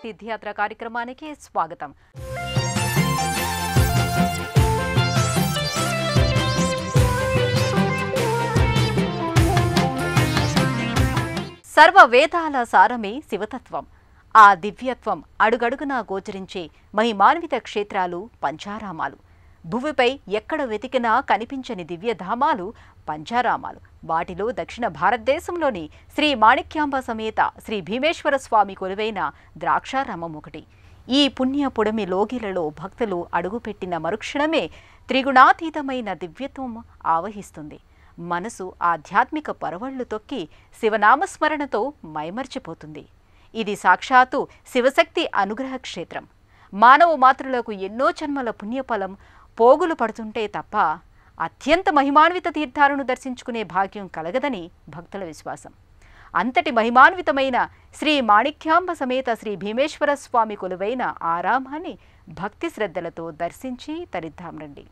తీర్థయాత్ర కార్యక్రమానికి స్వాగతం. సర్వ వేదాల సారమే శివతత్వం. ఆ దివ్యత్వం అడుగడుగునా గోచరించే మహిమాన్విత క్షేత్రాలు పంచారామాలు. భువిపై ఎక్కడ వెతికినా కనిపించని దివ్యధామాలు పంచారామాలు. వాటిలో దక్షిణ భారతదేశంలోని శ్రీ మాణిక్యాంబ సమేత శ్రీ భీమేశ్వర స్వామి కొలువైన ద్రాక్షారామం ఒకటి. ఈ పుణ్య పుడమి లోగిలలో భక్తులు అడుగుపెట్టిన మరుక్షణమే త్రిగుణాతీతమైన దివ్యత్వం ఆవహిస్తుంది. మనసు ఆధ్యాత్మిక పరవళ్లు తొక్కి శివనామస్మరణతో మైమర్చిపోతుంది. ఇది సాక్షాత్తు శివశక్తి అనుగ్రహ క్షేత్రం. మానవ మాతృలకు ఎన్నో జన్మల పుణ్యఫలం పోగులు పడుతుంటే తప్ప అత్యంత మహిమాన్విత తీర్థాలను దర్శించుకునే భాగ్యం కలగదని భక్తుల విశ్వాసం. అంతటి మహిమాన్వితమైన శ్రీ మాణిక్యాంబ సమేత శ్రీ భీమేశ్వర స్వామి కొలువైన ఆరామాన్ని భక్తి శ్రద్ధలతో దర్శించి తరిద్దాం రండి.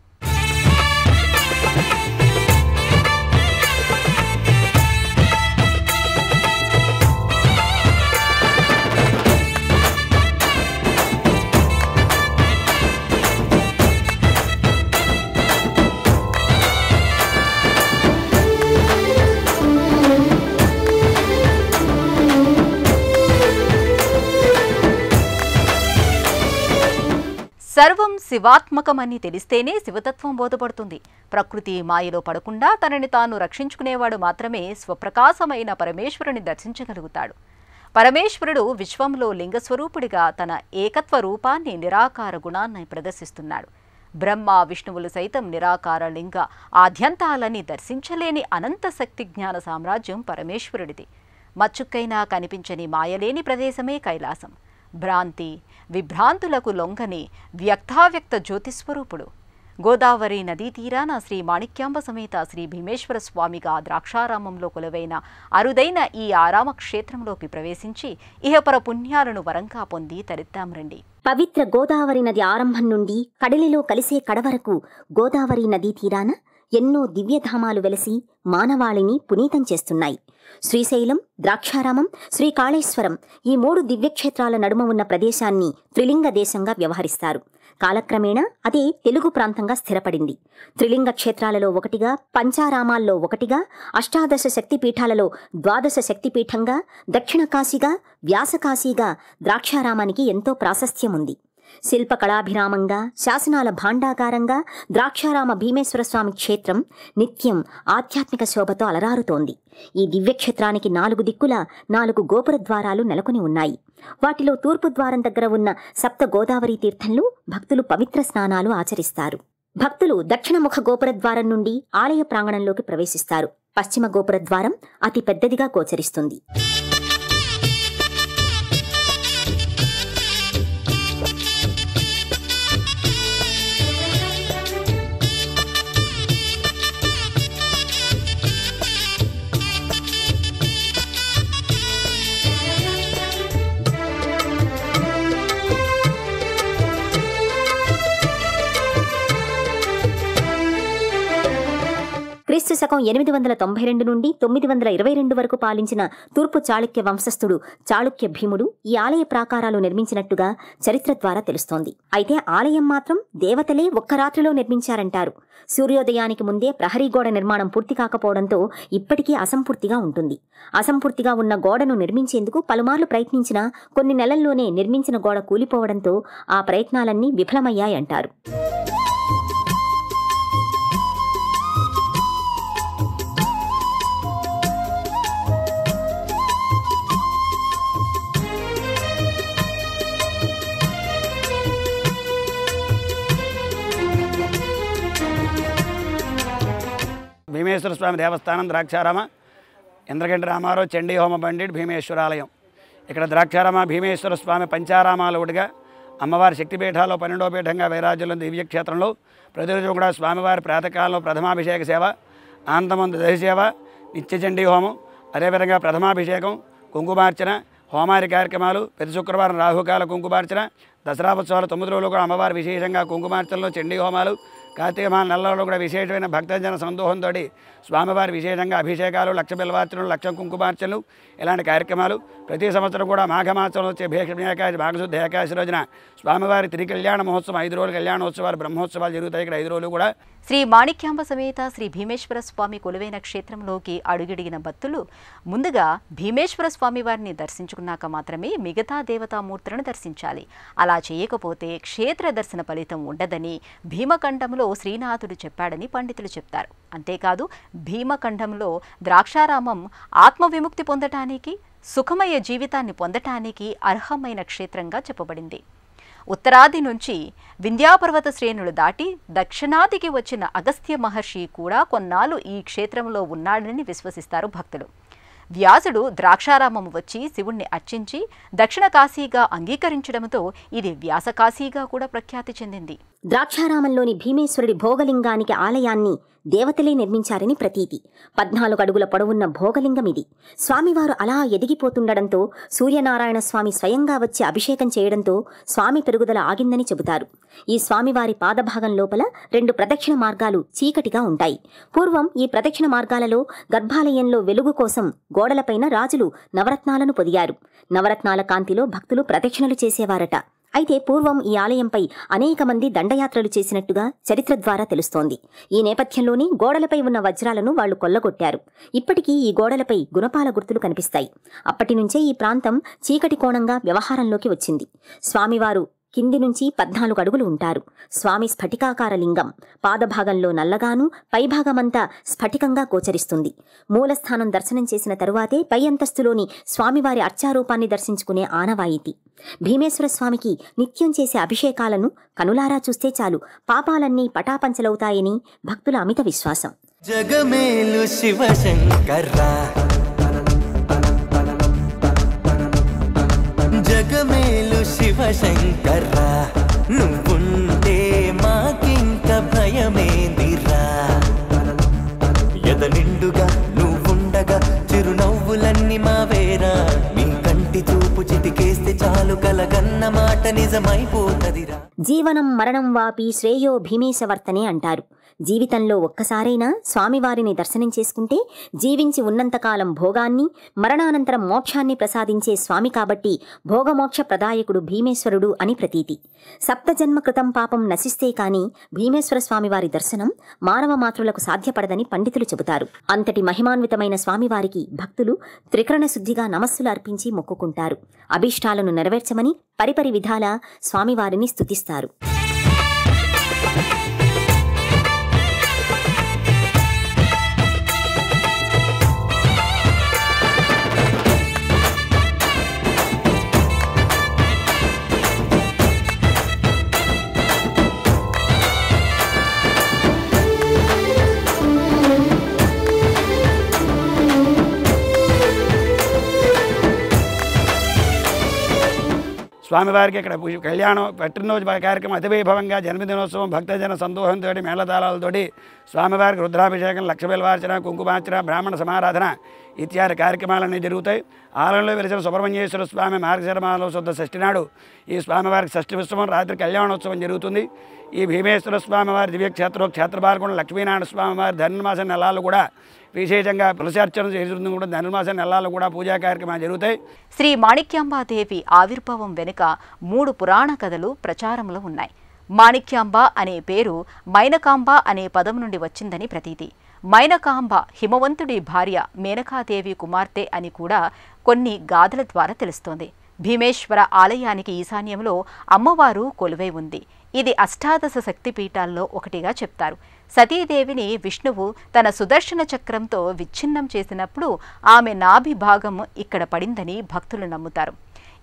సర్వం శివాత్మకమని తెలిస్తేనే శివతత్వం బోధపడుతుంది. ప్రకృతి మాయలో పడకుండా తనని తాను రక్షించుకునేవాడు మాత్రమే స్వప్రకాశమైన పరమేశ్వరుని దర్శించగలుగుతాడు. పరమేశ్వరుడు విశ్వంలో లింగస్వరూపుడిగా తన ఏకత్వ రూపాన్ని, నిరాకార గుణాన్ని ప్రదర్శిస్తున్నాడు. బ్రహ్మ విష్ణువులు సైతం నిరాకార లింగ ఆద్యంతాలని దర్శించలేని అనంత శక్తి జ్ఞాన సామ్రాజ్యం పరమేశ్వరుడిది. మచ్చుక్కైనా కనిపించని మాయలేని ప్రదేశమే కైలాసం. భ్రాంతి విభ్రాంతులకు లొంగని వ్యక్తావ్యక్త జ్యోతిస్వరూపుడు. గోదావరి నదీ తీరాన శ్రీ మాణిక్యాంబ సమేత శ్రీ భీమేశ్వర స్వామిగా ద్రాక్షారామంలో కొలువైన అరుదైన ఈ ఆరామ క్షేత్రంలోకి ప్రవేశించి ఇహపర పుణ్యాలను వరంగా పొంది తరిద్దాం రండి. పవిత్ర గోదావరి నది ఆరంభం నుండి కడలిలో కలిసే కడ వరకు గోదావరి నదీ తీరాన ఎన్నో దివ్యధామాలు వెలసి మానవాళిని పునీతం చేస్తున్నాయి. శ్రీశైలం, ద్రాక్షారామం, శ్రీకాళేశ్వరం ఈ 3 దివ్యక్షేత్రాల నడుమ ఉన్న ప్రదేశాన్ని త్రిలింగ దేశంగా వ్యవహరిస్తారు. కాలక్రమేణా అదే తెలుగు ప్రాంతంగా స్థిరపడింది. త్రిలింగ క్షేత్రాలలో ఒకటిగా, పంచారామాల్లో ఒకటిగా, అష్టాదశ శక్తిపీఠాలలో ద్వాదశ శక్తిపీఠంగా, దక్షిణ కాశీగా, వ్యాసకాశీగా ద్రాక్షారామానికి ఎంతో ప్రాశస్త్యం ఉంది. శిల్పకళాభిరామంగా, శాసనాల భాండాగారంగా ద్రాక్షారామ భీమేశ్వర స్వామి క్షేత్రం నిత్యం ఆధ్యాత్మిక శోభతో అలరారుతోంది. ఈ దివ్యక్షేత్రానికి 4 దిక్కుల 4 గోపుర ద్వారాలు నెలకొని ఉన్నాయి. వాటిలో తూర్పు ద్వారం దగ్గర ఉన్న సప్త గోదావరి తీర్థంలో భక్తులు పవిత్ర స్నానాలు ఆచరిస్తారు. భక్తులు దక్షిణముఖ గోపుర ద్వారం నుండి ఆలయ ప్రాంగణంలోకి ప్రవేశిస్తారు. పశ్చిమ గోపుర ద్వారం అతి పెద్దదిగా గోచరిస్తుంది. క్రీస్తు శకం 892 నుండి 922 వరకు పాలించిన తూర్పు చాళుక్య వంశస్థుడు చాళుక్య భీముడు ఈ ఆలయ ప్రాకారాలు నిర్మించినట్టుగా చరిత్ర ద్వారా తెలుస్తోంది. అయితే ఆలయం మాత్రం దేవతలే ఒక్క రాత్రిలో నిర్మించారంటారు. సూర్యోదయానికి ముందే ప్రహరీ గోడ నిర్మాణం పూర్తి కాకపోవడంతో ఇప్పటికీ అసంపూర్తిగా ఉంటుంది. అసంపూర్తిగా ఉన్న గోడను నిర్మించేందుకు పలుమార్లు ప్రయత్నించినా కొన్ని నెలల్లోనే నిర్మించిన గోడ కూలిపోవడంతో ఆ ప్రయత్నాలన్నీ విఫలమయ్యాయంటారు. భీమేశ్వర స్వామి దేవస్థానం ద్రాక్షారామ ఇంద్రగంటి రామారావు చండీ హోమ పండిట్ భీమేశ్వరాలయం. ఇక్కడ ద్రాక్షారామ భీమేశ్వర స్వామి పంచారామాలు ఒకటిగా అమ్మవారి శక్తిపీఠాల్లో 12వ పీఠంగా వైరాజ్యంలో దివ్యక్షేత్రంలో ప్రతిరోజు కూడా స్వామివారి ప్రాతకాలంలో ప్రథమాభిషేక సేవ, అనంతమందు దశ సేవ, నిత్య చండీ హోమం, అదేవిధంగా ప్రథమాభిషేకం, కుంకుమార్చన, హోమాది కార్యక్రమాలు, ప్రతి శుక్రవారం రాహుకాల కుంకుమార్చన, దసరా ఉత్సవాలు 9 రోజులు కూడా అమ్మవారు విశేషంగా కుంకుమార్చనలు, చండీ హోమాలు, కార్తీక మాస నెలలో కూడా విశేషమైన భక్తజన సందోహంతో స్వామివారి విశేషంగా అభిషేకాలు, లక్ష బిల్వార్చనలు, లక్ష కుంకుమార్చనలు ఇలాంటి కార్యక్రమాలు ప్రతి సంవత్సరం కూడా మాఘమాసంలో వచ్చే భీష్మ ఏకాదశి, మాఘశుద్ధ ఏకాదశి రోజున స్వామివారి తిరికళ్యాణ మహోత్సవం 5 రోజుల కళ్యాణోత్సవాలు, బ్రహ్మోత్సవాలు జరుగుతాయి. ఇక్కడ 5 రోజులు కూడా శ్రీ మాణిక్యాంబ సమేత శ్రీ భీమేశ్వర స్వామి కొలువైన క్షేత్రంలోకి అడుగిడిగిన భక్తులు ముందుగా భీమేశ్వర స్వామి వారిని దర్శించుకున్నాక మాత్రమే మిగతా దేవతామూర్తులను దర్శించాలి. అలా చేయకపోతే క్షేత్ర దర్శన ఫలితం ఉండదని భీమఖండంలో శ్రీనాథుడు చెప్పాడని పండితులు చెప్తారు. అంతేకాదు భీమఖండంలో ద్రాక్షారామం ఆత్మవిముక్తి పొందటానికి, సుఖమయ జీవితాన్ని పొందటానికి అర్హమైన క్షేత్రంగా చెప్పబడింది. ఉత్తరాది నుంచి వింధ్యాపర్వత శ్రేణులు దాటి దక్షిణాదికి వచ్చిన అగస్త్య మహర్షి కూడా కొన్నాళ్ళు ఈ క్షేత్రంలో ఉన్నాడని విశ్వసిస్తారు భక్తులు. వ్యాసుడు ద్రాక్షారామం వచ్చి శివుణ్ణి అర్చించి దక్షిణ కాశీగా అంగీకరించడంతో ఇది వ్యాసకాశీగా కూడా ప్రఖ్యాతి చెందింది. ద్రాక్షారామంలోని భీమేశ్వరుడి భోగలింగానికి ఆలయాన్ని దేవతలే నిర్మించారని ప్రతీతి. 14 అడుగుల పొడవున్న భోగలింగం ఇది. స్వామివారు అలా ఎదిగిపోతుండడంతో సూర్యనారాయణ స్వామి స్వయంగా వచ్చి అభిషేకం చేయడంతో స్వామి పెరుగుదల ఆగిందని చెబుతారు. ఈ స్వామివారి పాదభాగం లోపల 2 ప్రదక్షిణ మార్గాలు చీకటిగా ఉంటాయి. పూర్వం ఈ ప్రదక్షిణ మార్గాలలో గర్భాలయంలో వెలుగు కోసం గోడలపైన రాజులు నవరత్నాలను పొదిగారు. నవరత్నాల కాంతిలో భక్తులు ప్రదక్షిణలు చేసేవారట. అయితే పూర్వం ఈ ఆలయంపై అనేక మంది దండయాత్రలు చేసినట్టుగా చరిత్ర ద్వారా తెలుస్తోంది. ఈ నేపథ్యంలోనే గోడలపై ఉన్న వజ్రాలను వాళ్లు కొల్లగొట్టారు. ఇప్పటికీ ఈ గోడలపై గుణపాల గుర్తులు కనిపిస్తాయి. అప్పటి నుంచే ఈ ప్రాంతం చీకటి కోణంగా వ్యవహారంలోకి వచ్చింది. స్వామివారు కింది నుంచి 14 అడుగులు ఉంటారు. స్వామి స్ఫటికాకార లింగం పాదభాగంలో నల్లగాను, పైభాగమంతా స్ఫటికంగా గోచరిస్తుంది. మూలస్థానం దర్శనం చేసిన తరువాతే పై అంతస్తులోని స్వామివారి అర్చారూపాన్ని దర్శించుకునే ఆనవాయితీ. భీమేశ్వర స్వామికి నిత్యం చేసే అభిషేకాలను కనులారా చూస్తే చాలు పాపాలన్నీ పటాపంచలవుతాయని భక్తుల అమిత విశ్వాసం. జగమేలు శివశంకర్రా, జగమేలు శివశంకర్రా, నువ్వుంటే మాకింక భయమేందిరా. ఎద నిండుగా నువ్వుండగా చిరునవ్వులన్నీ మావేరా. మీ కంటి చూపు చిటికేస్తే చాలు కలగన్న మాట నిజమైపోతదిరా. జీవనం మరణం వాపి శ్రేయో భీమేశవర్తనే అంటారు. జీవితంలో ఒక్కసారైనా స్వామివారిని దర్శనం చేసుకుంటే జీవించి ఉన్నంతకాలం భోగాన్ని, మరణానంతరం మోక్షాన్ని ప్రసాదించే స్వామి కాబట్టి భోగమోక్ష ప్రదాయకుడు భీమేశ్వరుడు అని ప్రతీతి. 7 జన్మ కృతం పాపం నశిస్తే కాని భీమేశ్వర స్వామివారి దర్శనం మానవ మాతృలకు సాధ్యపడదని పండితులు చెబుతారు. అంతటి మహిమాన్వితమైన స్వామివారికి భక్తులు త్రికరణ శుద్ధిగా నమస్సులు అర్పించి మొక్కుకుంటారు. అభీష్టాలను నెరవేర్చమని పరిపరి విధాలా స్వామివారిని స్తుతిస్తారు. స్వామివారికి ఇక్కడ కళ్యాణం పుట్టినరోజు కార్యక్రమం అతివైభవంగా, జన్మదినోత్సవం భక్తజన సందోహంతో మేళతాళాలతోటి స్వామివారికి రుద్రాభిషేకం, లక్ష బిల్వార్చన, కుంకుమార్చన, బ్రాహ్మణ సమారాధన ఇత్యాది కార్యక్రమాలన్నీ జరుగుతాయి. ఆలయంలో వెలిసిన సుబ్రహ్మణ్యేశ్వర స్వామి మార్గశిరమాసంలో శుద్ధ షష్ఠి నాడు ఈ స్వామివారికి షష్ఠి ఉత్సవం, రాత్రి కళ్యాణోత్సవం జరుగుతుంది. ఈ భీమేశ్వర స్వామివారి దివ్యక్షేత్రం, క్షేత్రపాలకుడు లక్ష్మీనారాయణ స్వామివారి ధనుర్మాస నెలలు కూడా విశేషంగా తులసార్చన జరుగుతుంది. కూడా ధనుర్మాస నెలలు కూడా పూజా కార్యక్రమాలు జరుగుతాయి. శ్రీ మాణిక్యాంబాదేవి ఆవిర్భావం వెనుక 3 పురాణ కథలు ప్రచారంలో ఉన్నాయి. మాణిక్యాంబ అనే పేరు మైనకాంబ అనే పదం నుండి వచ్చిందని ప్రతీతి. మైనకాంబ హిమవంతుడి భార్య మేనకాదేవి కుమార్తె అని కూడా కొన్ని గాథల ద్వారా తెలుస్తోంది. భీమేశ్వర ఆలయానికి ఈశాన్యంలో అమ్మవారు కొలువై ఉంది. ఇది అష్టాదశ శక్తిపీఠాల్లో ఒకటిగా చెప్తారు. సతీదేవిని విష్ణువు తన సుదర్శన చక్రంతో విచ్ఛిన్నం చేసినప్పుడు ఆమె నాభి భాగం ఇక్కడ పడిందని భక్తులు నమ్ముతారు.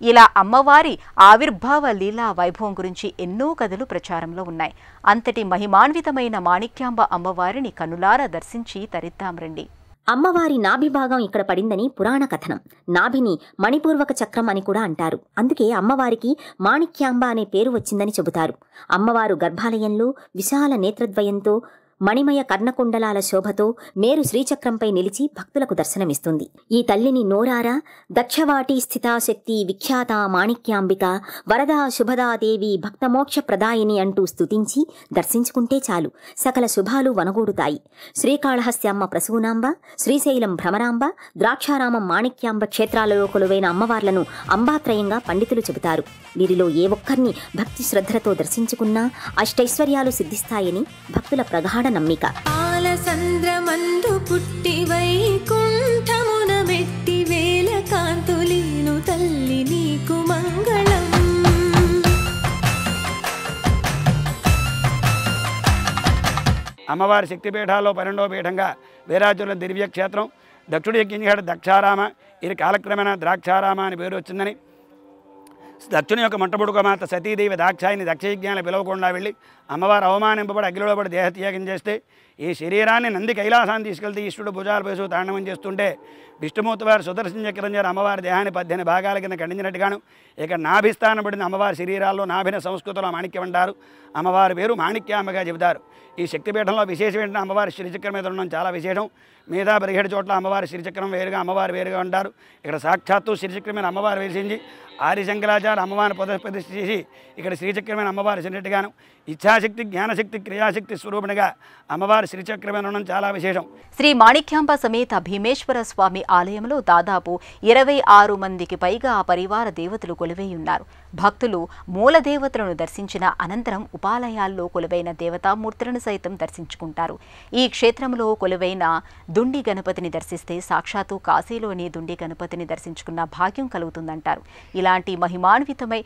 ఇలా అమ్మవారి ఆవిర్భావ లీలా వైభవం గురించి ఎన్నో కథలు ప్రచారంలో ఉన్నాయి. అంతటి మహిమాన్వితమైన మాణిక్యాంబ అమ్మవారిని కనులారా దర్శించి తరిద్దాం రండి. అమ్మవారి నాభి భాగం ఇక్కడ పడిందని పురాణ కథనం. నాభిని మణిపూర్వక చక్రం అని కూడా అంటారు. అందుకే అమ్మవారికి మాణిక్యాంబ అనే పేరు వచ్చిందని చెబుతారు. అమ్మవారు గర్భాలయంలో విశాల నేత్రద్వయంతో మణిమయ కర్ణకుండలాల శోభతో మేరు శ్రీచక్రంపై నిలిచి భక్తులకు దర్శనమిస్తుంది. ఈ తల్లిని నోరారా దక్షవాటి స్థితాశక్తి విఖ్యాత మాణిక్యాంబిక వరదా శుభదాదేవి భక్తమోక్ష ప్రదాయిని అంటూ స్తుతించి దర్శించుకుంటే చాలు సకల శుభాలు వనగూడుతాయి. శ్రీకాళహస్త్యమ్మ ప్రసూనాంబ, శ్రీశైలం భ్రమరాంబ, ద్రాక్షారామం మాణిక్యాంబ క్షేత్రాలలో కొలువైన అమ్మవార్లను అంబాత్రయంగా పండితులు చెబుతారు. వీరిలో ఏ ఒక్కరిని భక్తి శ్రద్ధలతో దర్శించుకున్నా అష్టైశ్వర్యాలు సిద్ధిస్తాయని భక్తుల ప్రగాఢ నమ్మిక. ఆలసంద్రమందు పుట్టి వైకుంఠమున మెట్టి వేల కాంతులీను తల్లి నీకు మంగళం. అమ్మవారి శక్తిపీఠాల్లో 12వ పీఠంగా వీరాజుల దివ్యక్షేత్రం దక్షుడి యజ్ఞ దక్షారామ. ఇది కాలక్రమేణా ద్రాక్షారామ అని పేరు వచ్చిందని దక్షుని యొక్క మొట్టమొదటి సతీదేవి దాక్షాయిని దక్షయజ్ఞాన్ని పిలవకుండా వెళ్ళి అమ్మవారు అవమానింపబడి అగ్నిలో పడి దేహత్యాగం చేస్తే ఈ శరీరాన్ని నంది కైలాసాన్ని తీసుకెళ్తే ఈశ్వరుడు భుజాలు పేసు తాండవం చేస్తుంటే విష్ణుమూర్తి వారు సుదర్శన చక్రం చేరి అమ్మవారి దేహాన్ని 18 భాగాల కింద ఖండించినట్టుగాను ఇక నాభిస్థానం పడిన అమ్మవారి శరీరాల్లో నాభిన సంస్కృతంలో మాణిక్యం అంటారు. అమ్మవారి పేరు మాణిక్యాంబగా చెబుతారు. ఈ శక్తిపీఠంలో విశేషం ఏంటంటే అమ్మవారి శ్రీచక్రం మీద ఉండడం చాలా విశేషం. మిగతా 17 చోట్ల అమ్మవారి శ్రీచక్రం వేరుగా అమ్మవారు వేరుగా ఉంటారు. ఇక్కడ సాక్షాత్తు శ్రీచక్రం మీద అమ్మవారు వెలిసించి ఆదిశంకరాచార్య అమ్మవారిని ప్రతిష్ఠ చేసి ఇక్కడ శ్రీచక్రమైన అమ్మవారు చెందినట్టుగాను ఇచ్ఛాశక్తి జ్ఞానశక్తి క్రియాశక్తి స్వరూపునిగా అమ్మవారి శ్రీచక్రమైన ఉండడం చాలా విశేషం. శ్రీ మాణిక్యాంబ సమేత భీమేశ్వర స్వామి ఆలయంలో దాదాపు 26 మందికి పైగా పరివార దేవతలు కొలువై ఉన్నారు. భక్తులు మూల దేవతలను దర్శించిన అనంతరం ఉపాలయాల్లో కొలువైన దేవతామూర్తులను సైతం దర్శించుకుంటారు. ఈ క్షేత్రంలో కొలువైన దుండి గణపతిని దర్శిస్తే సాక్షాత్తు కాశీలోని దుండి గణపతిని దర్శించుకున్న భాగ్యం కలుగుతుందంటారు. ఇలాంటి మహిమాన్వితమై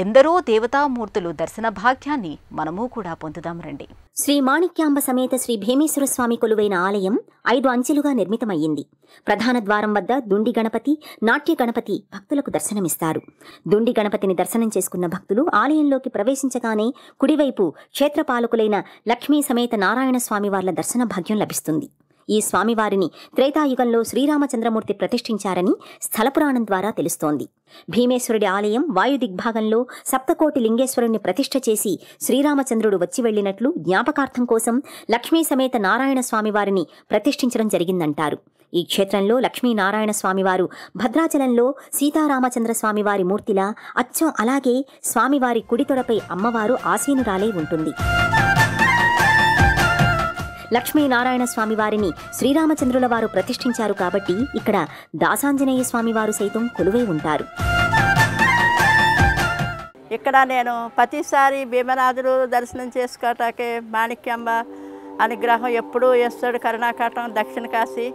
ఎందరో దేవతామూర్తులు దర్శన భాగ్యాన్ని మనము కూడా పొందుదాం రండి. శ్రీ మాణిక్యాంబ సమేత శ్రీ భీమేశ్వర స్వామి కొలువైన ఆలయం 5 అంచెలుగా నిర్మితమయ్యింది. ప్రధాన ద్వారం వద్ద దుండి గణపతి, నాట్య గణపతి భక్తులకు దర్శనమిస్తారు. దుండి గణపతిని దర్శనం చేసుకున్న భక్తులు ఆలయంలోకి ప్రవేశించగానే కుడివైపు క్షేత్రపాలకులైన లక్ష్మీ సమేత నారాయణ స్వామి వార్ల దర్శన భాగ్యం లభిస్తుంది. ఈ స్వామివారిని త్రేతాయుగంలో శ్రీరామచంద్రమూర్తి ప్రతిష్ఠించారని స్థలపురాణం ద్వారా తెలుస్తోంది. భీమేశ్వరుడి ఆలయం వాయుదిగ్భాగంలో సప్తకోటి లింగేశ్వరుణ్ణి ప్రతిష్ఠ చేసి శ్రీరామచంద్రుడు వచ్చి వెళ్లినట్లు జ్ఞాపకార్థం కోసం లక్ష్మీ సమేత నారాయణ స్వామివారిని ప్రతిష్ఠించడం జరిగిందంటారు. ఈ క్షేత్రంలో లక్ష్మీనారాయణ స్వామివారు భద్రాచలంలో సీతారామచంద్ర స్వామివారి మూర్తిలా అచ్చం అలాగే స్వామివారి కుడితొడపై అమ్మవారు ఆసీనురాలై ఉంటుంది. లక్ష్మీనారాయణ స్వామివారిని శ్రీరామచంద్రుల వారు ప్రతిష్ఠించారు కాబట్టి ఇక్కడ దాసాంజనేయ స్వామివారు సైతం కొలువై ఉంటారు. ఇక్కడ నేను ప్రతిసారి భీమనాథుడు దర్శనం చేసుకోవటానికి మాణిక్యాంబ అనుగ్రహం ఎప్పుడూ చేస్తాడు. కరుణాకటం దక్షిణ కాశీ,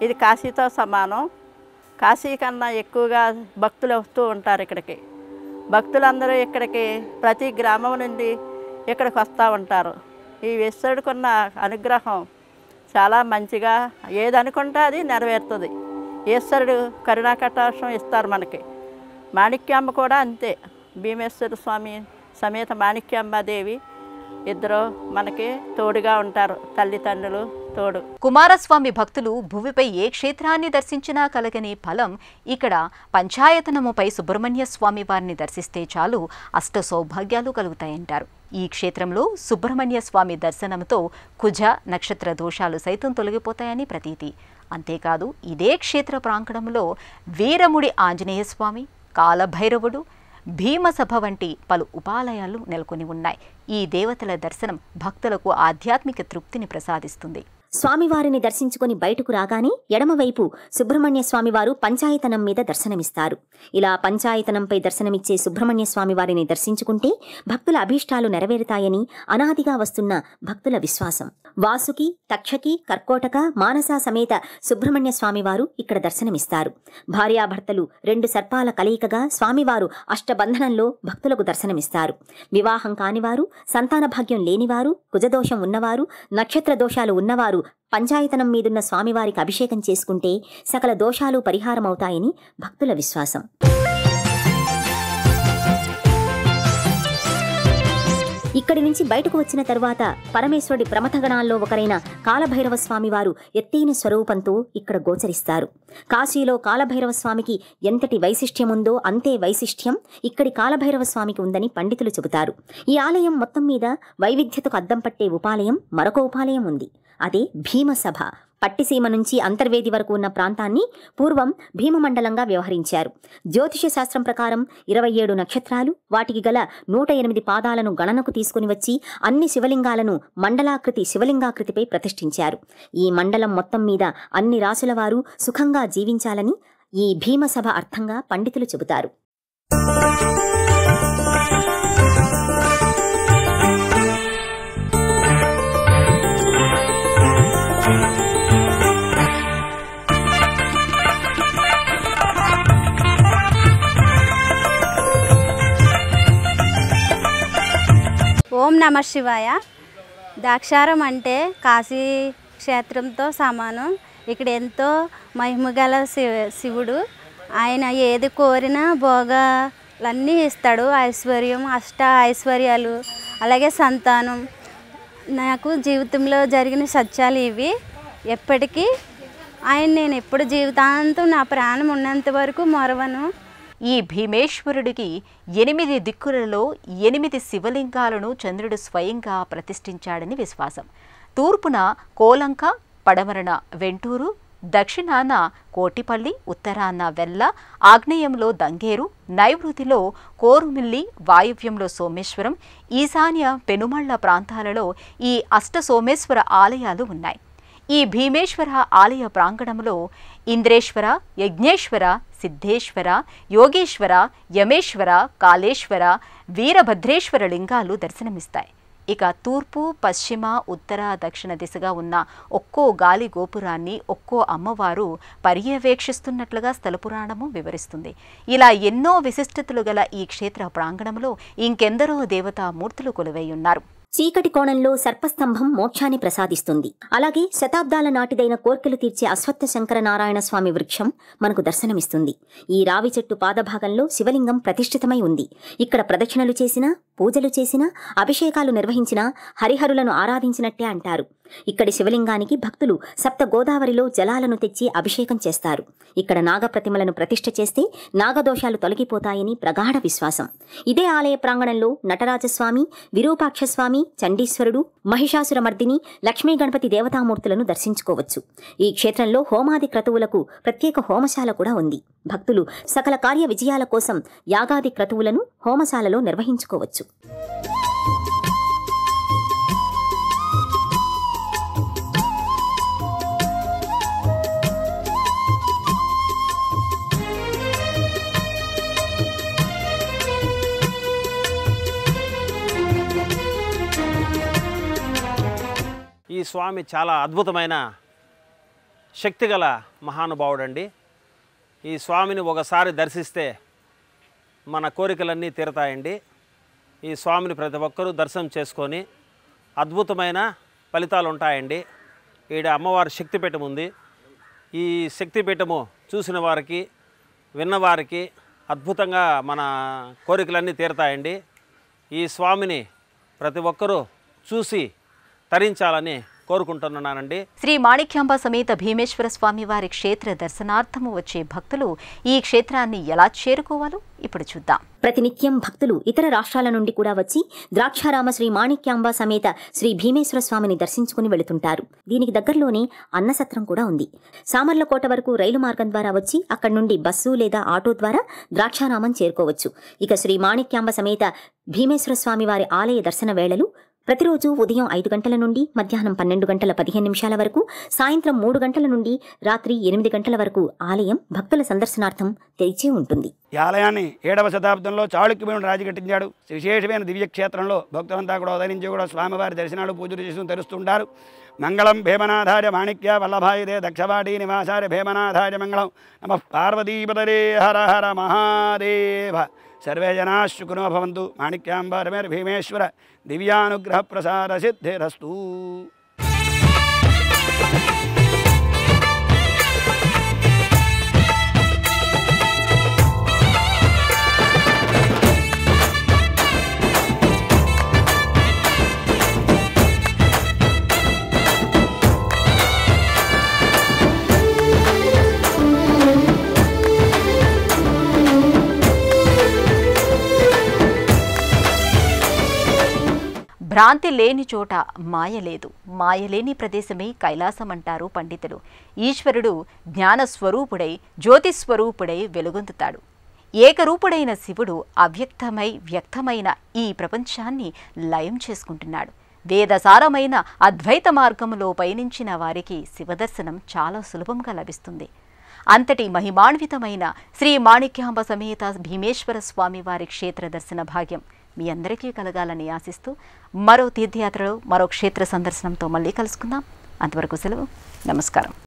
ఇది కాశీతో సమానం. కాశీ కన్నా ఎక్కువగా భక్తులు వస్తూ ఉంటారు ఇక్కడికి. భక్తులందరూ ఇక్కడికి ప్రతి గ్రామం నుండి ఇక్కడికి వస్తూ ఉంటారు. ఈ ఈశ్వరుడికున్న అనుగ్రహం చాలా మంచిగా ఏదనుకుంటే అది నెరవేరుతుంది. ఈశ్వరుడు కరుణాకటాక్షం ఇస్తారు మనకి. మాణిక్యాంబ కూడా అంతే. భీమేశ్వర స్వామి సమేత మాణిక్యాంబాదేవి ఇద్దరు మనకి తోడుగా ఉంటారు, తల్లిదండ్రులు తోడు. కుమారస్వామి భక్తులు భూమిపై ఏ క్షేత్రాన్ని దర్శించినా కలగని ఫలం ఇక్కడ పంచాయతనముపై సుబ్రహ్మణ్య స్వామి వారిని దర్శిస్తే చాలు అష్ట సౌభాగ్యాలు కలుగుతాయంటారు. ఈ క్షేత్రంలో సుబ్రహ్మణ్య స్వామి దర్శనంతో కుజ నక్షత్ర దోషాలు సైతం తొలగిపోతాయని ప్రతీతి. అంతేకాదు ఇదే క్షేత్ర ప్రాంగణంలో వీరముడి ఆంజనేయ స్వామి, కాలభైరవుడు, భీమసభ వంటి పలు ఉపాలయాలు నెలకొని ఉన్నాయి. ఈ దేవతల దర్శనం భక్తులకు ఆధ్యాత్మిక తృప్తిని ప్రసాదిస్తుంది. స్వామివారిని దర్శించుకుని బయటకు రాగానే ఎడమవైపు సుబ్రహ్మణ్య స్వామివారు పంచాయతనం మీద దర్శనమిస్తారు. ఇలా పంచాయతనంపై దర్శనమిచ్చే సుబ్రహ్మణ్య స్వామివారిని దర్శించుకుంటే భక్తుల అభీష్టాలు నెరవేరుతాయని అనాదిగా వస్తున్న భక్తుల విశ్వాసం. వాసుకి, తక్షకి, కర్కోటక, మానస సమేత సుబ్రహ్మణ్య స్వామివారు ఇక్కడ దర్శనమిస్తారు. భార్యాభర్తలు 2 సర్పాల కలయికగా స్వామివారు అష్టబంధనంలో భక్తులకు దర్శనమిస్తారు. వివాహం కానివారు, సంతాన భాగ్యం లేనివారు, కుజదోషం ఉన్నవారు, నక్షత్ర దోషాలు ఉన్నవారు పంచాయతనం మీదున్న స్వామివారికి అభిషేకం చేసుకుంటే సకల దోషాలు పరిహారమవుతాయని భక్తుల విశ్వాసం. ఈ ఇక్కడి నుంచి బయటకు వచ్చిన తరువాత పరమేశ్వరుడి ప్రమథగణాల్లో ఒకరైన కాలభైరవ స్వామి వారు ఎత్తైన స్వరూపంతో ఇక్కడ గోచరిస్తారు. కాశీలో కాలభైరవ స్వామికి ఎంతటి వైశిష్ట్యముందో అంతే వైశిష్ట్యం ఇక్కడి కాలభైరవ స్వామికి ఉందని పండితులు చెబుతారు. ఈ ఆలయం మొత్తం మీద వైవిధ్యతకు అద్దం పట్టే ఉపాలయం మరొక ఉపాలయం ఉంది. అదే భీమసభ. పట్టిసీమ నుంచి అంతర్వేది వరకు ఉన్న ప్రాంతాన్ని పూర్వం భీమమండలంగా వ్యవహరించారు. జ్యోతిష శాస్త్రం ప్రకారం 27 నక్షత్రాలు, వాటికి గల 108 పాదాలను గణనకు తీసుకుని వచ్చి అన్ని శివలింగాలను మండలాకృతి శివలింగాకృతిపై ప్రతిష్ఠించారు. ఈ మండలం మొత్తం మీద అన్ని రాసుల వారు సుఖంగా జీవించాలని ఈ భీమసభ అర్థంగా పండితులు చెబుతారు. ఓం నమ శివాయ. ద్రాక్షారం అంటే కాశీ క్షేత్రంతో సమానం. ఇక్కడ ఎంతో మహిమగల శివుడు. ఆయన ఏది కోరినా భోగాలన్నీ ఇస్తాడు. ఐశ్వర్యం, అష్ట ఐశ్వర్యాలు, అలాగే సంతానం. నాకు జీవితంలో జరిగిన సత్యాలు ఇవి. ఎప్పటికీ ఆయన నేను ఎప్పుడు జీవితాంతం నా ప్రాణం ఉన్నంత వరకు మొరవను. ఈ భీమేశ్వరుడికి 8 దిక్కులలో 8 శివలింగాలను చంద్రుడు స్వయంగా ప్రతిష్ఠించాడని విశ్వాసం. తూర్పున కోలంక, పడమరన వెంటూరు, దక్షిణాన కోటిపల్లి, ఉత్తరాన వెల్ల, ఆగ్నేయంలో దంగేరు, నైరుతిలో కోరుమిల్లి, వాయువ్యంలో సోమేశ్వరం, ఈశాన్య పెనుమళ్ల ప్రాంతాలలో ఈ అష్ట సోమేశ్వర ఆలయాలు ఉన్నాయి. ఈ భీమేశ్వర ఆలయ ప్రాంగణంలో ఇంద్రేశ్వర, యజ్ఞేశ్వర, సిద్ధేశ్వర, యోగేశ్వర, యమేశ్వర, కాళేశ్వర, వీరభద్రేశ్వర లింగాలు దర్శనమిస్తాయి. ఇక తూర్పు, పశ్చిమ, ఉత్తర, దక్షిణ దిశగా ఉన్న ఒక్కో గాలి గోపురాన్ని ఒక్కో అమ్మవారు పర్యవేక్షిస్తున్నట్లుగా స్థలపురాణము వివరిస్తుంది. ఇలా ఎన్నో విశిష్టతలు గల ఈ క్షేత్ర ప్రాంగణంలో ఇంకెందరో దేవతామూర్తులు కొలువై ఉన్నారు. చీకటి కోణంలో సర్పస్తంభం మోక్షాన్ని ప్రసాదిస్తుంది. అలాగే శతాబ్దాల నాటిదైన కోర్కెలు తీర్చే అశ్వత్థ శంకర నారాయణ స్వామి వృక్షం మనకు దర్శనమిస్తుంది. ఈ రావి చెట్టు పాదభాగంలో శివలింగం ప్రతిష్ఠితమై ఉంది. ఇక్కడ ప్రదక్షిణలు చేసినా, పూజలు చేసినా, అభిషేకాలు నిర్వహించినా హరిహరులను ఆరాధించినట్టే అంటారు. ఇక్కడి శివలింగానికి భక్తులు సప్త గోదావరిలో జలాలను తెచ్చి అభిషేకం చేస్తారు. ఇక్కడ నాగప్రతిమలను ప్రతిష్ఠ చేస్తే నాగదోషాలు తొలగిపోతాయని ప్రగాఢ విశ్వాసం. ఇదే ఆలయ ప్రాంగణంలో నటరాజస్వామి, విరూపాక్షస్వామి, చండీశ్వరుడు, మహిషాసురమర్దిని, లక్ష్మీ గణపతి దేవతామూర్తులను దర్శించుకోవచ్చు. ఈ క్షేత్రంలో హోమాది క్రతువులకు ప్రత్యేక హోమశాల కూడా ఉంది. భక్తులు సకల కార్య విజయాల కోసం యాగాది క్రతువులను హోమశాలలో నిర్వహించుకోవచ్చు. ఈ స్వామి చాలా అద్భుతమైన శక్తిగల మహానుభావుడండి. ఈ స్వామిని ఒకసారి దర్శిస్తే మన కోరికలన్నీ తీరతాయండి. ఈ స్వామిని ప్రతి ఒక్కరూ దర్శనం చేసుకొని అద్భుతమైన ఫలితాలు ఉంటాయండి. ఈడ అమ్మవారి శక్తిపీఠం ఉంది. ఈ శక్తిపీఠము చూసిన వారికి, విన్నవారికి అద్భుతంగా మన కోరికలన్నీ తీరతాయండి. ఈ స్వామిని ప్రతి ఒక్కరూ చూసి తరించాలని కోరుకుంటున్నానండి. శ్రీ మాణిక్యాంబ సమేత భీమేశ్వర స్వామి వారి క్షేత్ర దర్శనార్థము వచ్చే భక్తులు ఈ క్షేత్రాన్ని ఎలా చేరుకోవాలో ఇప్పుడు చూద్దాం. ప్రతినిత్యం భక్తులు ఇతర రాష్ట్రాల నుండి కూడా వచ్చి ద్రాక్షారామ శ్రీ మాణిక్యాంబ సమేత శ్రీ భీమేశ్వర స్వామిని దర్శించుకుని వెళుతుంటారు. దీనికి దగ్గరలోనే అన్నసత్రం కూడా ఉంది. సామర్లకోట వరకు రైలు మార్గం ద్వారా వచ్చి అక్కడి నుండి బస్సు లేదా ఆటో ద్వారా ద్రాక్షారామం చేరుకోవచ్చు. ఇక శ్రీ మాణిక్యాంబ సమేత భీమేశ్వర స్వామి వారి ఆలయ దర్శన వేళలు ప్రతిరోజు ఉదయం 5 గంటల నుండి మధ్యాహ్నం 12 గంటల 15 నిమిషాల వరకు, సాయంత్రం 3 గంటల నుండి రాత్రి 8 గంటల వరకు ఆలయం భక్తుల సందర్శనార్థం తెరిచి ఉంటుంది. ఈ ఆలయాన్ని 7వ శతాబ్దంలో చాళుక్యుడు రాజు కట్టించాడు. విశేషమైన దివ్యక్షేత్రంలో భక్తులంతా కూడా ఉదయం నుంచి కూడా స్వామివారి దర్శనాలు, పూజలు చేసుకుని తెరుస్తుంటారు. మంగళం భీమనాథార్య మాణిక్య వల్లభాయుధే దక్షవాటి నివాసార్య భీమనాథార్య మంగళం. నమః పార్వతీపతరే హర హర మహాదేవ. సర్వే జనా శుకునో భవంతు. మాణిక్యాంబరమేర్ భీమేశ్వర దివ్యానుగ్రహ ప్రసాద సిద్ధిరస్తు. భ్రాంతి లేని చోట మాయ లేదు, మాయలేని ప్రదేశమే కైలాసం అంటారు పండితులు. ఈశ్వరుడు జ్ఞానస్వరూపుడై జ్యోతిస్వరూపుడై వెలుగొందుతాడు. ఏకరూపుడైన శివుడు అవ్యక్తమై వ్యక్తమైన ఈ ప్రపంచాన్ని లయం చేసుకుంటున్నాడు. వేదసారమైన అద్వైత మార్గంలో పయనించిన వారికి శివదర్శనం చాలా సులభంగా లభిస్తుంది. అంతటి మహిమాన్వితమైన శ్రీ మాణిక్యాంబ సమేత భీమేశ్వర స్వామి వారి క్షేత్ర దర్శన భాగ్యం మీ అందరికీ కలగాలని ఆశిస్తూ మరో తీర్థయాత్రలో మరో క్షేత్ర సందర్శనంతో మళ్ళీ కలుసుకుందాం. అంతవరకు సెలవు. నమస్కారం.